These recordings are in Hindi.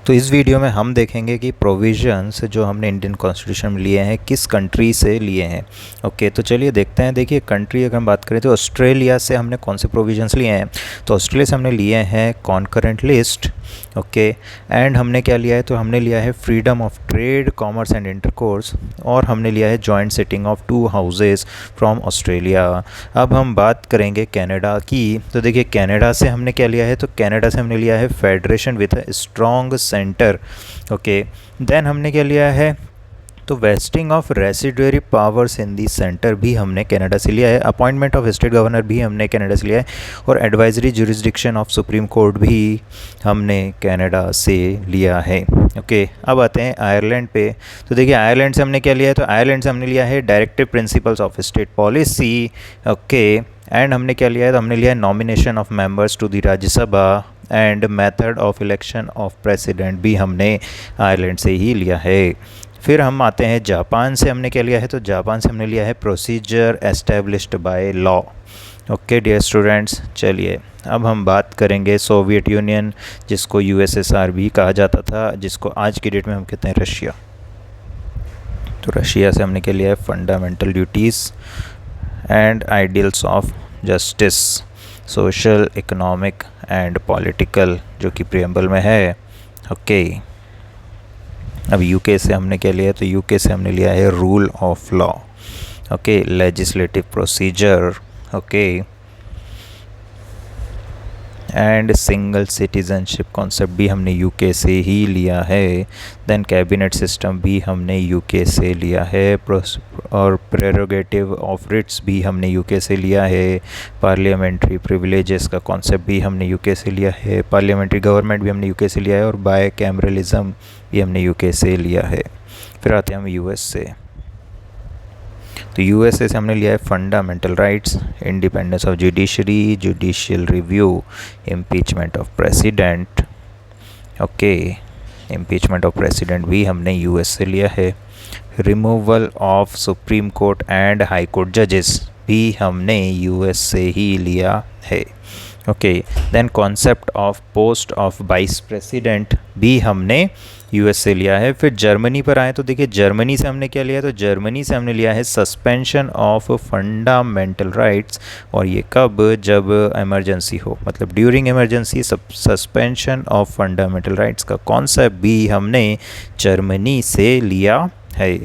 तो इस वीडियो में हम देखेंगे कि प्रोविजंस जो हमने इंडियन कॉन्स्टिट्यूशन में लिए हैं किस कंट्री से लिए हैं। ओके, तो चलिए देखते हैं। देखिए, कंट्री अगर हम बात करें तो ऑस्ट्रेलिया से हमने कौन से प्रोविजंस लिए हैं। तो ऑस्ट्रेलिया से हमने लिए हैं कॉन्करेंट लिस्ट। ओके, एंड हमने क्या लिया है, तो हमने लिया है freedom of trade, commerce and intercourse, और हमने लिया है joint sitting of 2 houses from Australia. अब हम बात करेंगे कनाडा की। तो देखिए, कनाडा से हमने क्या लिया है, तो कनाडा से हमने लिया है federation with a strong centre. Okay, then हमने क्या लिया है, तो vesting of residuary powers in the centre भी हमने कनाडा से लिया है। अपॉइंटमेंट ऑफ स्टेट गवर्नर भी हमने कनाडा से लिया है, और advisory jurisdiction of supreme court भी हमने कनाडा से लिया है। ओके, अब आते हैं आयरलैंड पे। तो देखिए, आयरलैंड से हमने क्या लिया है, तो आयरलैंड से हमने लिया है directive principles of state policy. Okay, and हमने क्या लिया है, तो हमने लिया है nomination of members to the Rajya Sabha and method of election of president भी हमने आयरलैंड से ही लिया है। फिर हम आते हैं जापान से। हमने क्या लिया है, तो जापान से हमने लिया है procedure established by law. Okay dear students, चलिए अब हम बात करेंगे सोवियत यूनियन, जिसको यूएसएसआर भी कहा जाता था, जिसको आज की डेट में हम कहते हैं रशिया। तो रशिया से हमने क्या लिया है, fundamental duties and ideals of justice, social, economic and political, जो कि प्रियम्बल में है। ओके, अब यूके से हमने क्या लिया है, तो यूके से हमने लिया है rule of law. Okay, legislative procedure. Okay, and single citizenship concept भी हमने यूके से ही लिया है। देन कैबिनेट सिस्टम भी हमने यूके से लिया है, और प्रेरोगेटिव ऑफ रिट्स भी हमने यूके से लिया है। पार्लियामेंट्री प्रिविलेजेस का कॉन्सेप्ट भी हमने यूके से लिया है। पार्लियामेंट्री गवर्नमेंट भी हमने यूके से लिया है, और बाय कैमरलिज्म भी हमने यूके से लिया है। फिर आते हैं हम यूएस से। तो यूएसए से हमने लिया है fundamental rights, independence of judiciary, judicial review, impeachment of president. Okay, impeachment of president भी हमने यूएस से लिया है। Removal of supreme court and high court जजेस भी हमने यूएस से ही लिया है। Okay, then concept of post of vice president भी हमने यूएस से लिया है। फिर जर्मनी पर आए तो देखिए, जर्मनी से हमने क्या लिया, तो जर्मनी से हमने लिया है सस्पेंशन ऑफ फंडामेंटल राइट्स, और ये कब, जब इमरजेंसी हो, मतलब during emergency suspension of fundamental rights का कॉन्सेप्ट भी हमने जर्मनी से लिया है।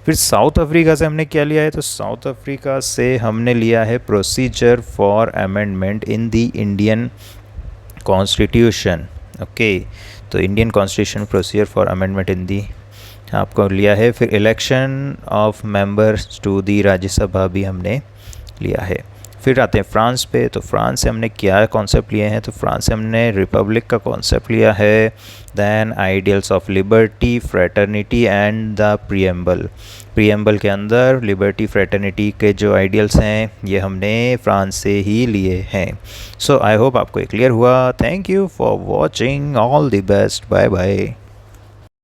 फिर साउथ अफ्रीका से हमने क्या लिया है, तो साउथ अफ्रीका से हमने लिया है procedure for amendment in the Indian constitution. Okay, तो Indian constitution procedure for amendment in the आपको लिया है। फिर election of members to the Rajya Sabha भी हमने लिया है। फिर आते हैं फ्रांस पे। तो फ्रांस से हमने क्या कॉन्सेप्ट लिए हैं, तो फ्रांस से हमने रिपब्लिक का कॉन्सेप्ट लिया है। Then ideals of liberty, fraternity and the preamble के अंदर लिबर्टी, फ्रेटर्निटी के जो आइडियल्स हैं ये हमने फ्रांस से ही लिए हैं। सो आई होप आपको ये क्लियर हुआ। Thank you for watching, all the best, bye bye.